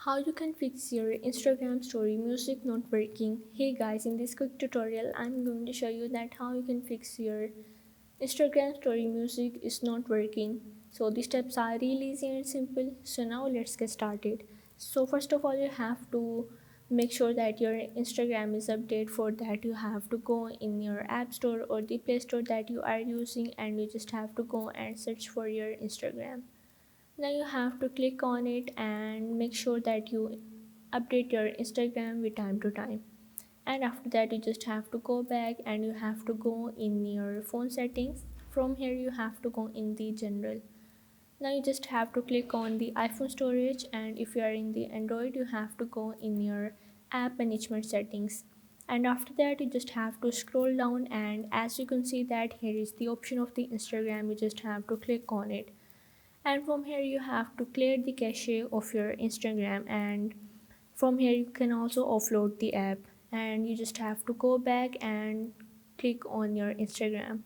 How you can fix your Instagram story music not working. Hey guys, in this quick tutorial I'm going to show you that how you can fix your Instagram story music is not working. So the steps are really easy and simple. So now let's get started. So first of all you have to make sure that your Instagram is updated. For that you have to go in your app store or the play store that you are using, and you just have to go and search for your Instagram. Now you have to click on it and make sure that you update your Instagram with time to time. And after that you just have to go back and you have to go in your phone settings. From here you have to go in the general. Now you just have to click on the iPhone storage, and if you are in the Android you have to go in your app management settings. And after that you just have to scroll down, and as you can see that here is the option of the Instagram. You just have to click on it, and from here you have to clear the cache of your Instagram, and from here you can also offload the app, and you just have to go back and click on your Instagram.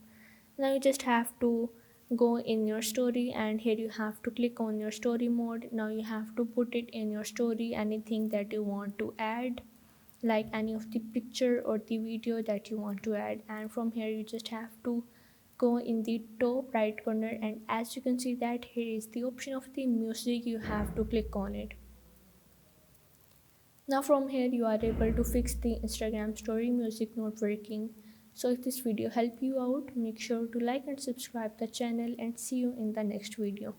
Now you just have to go in your story, and here you have to click on your story mode. Now you have to put it in your story anything that you want to add, like any of the picture or the video that you want to add. And from here you just have to go in the top right corner, and as you can see that here is the option of the music. You have to click on it. Now from here you are able to fix the Instagram story music not working. So if this video helped you out, make sure to like and subscribe the channel, and see you in the next video.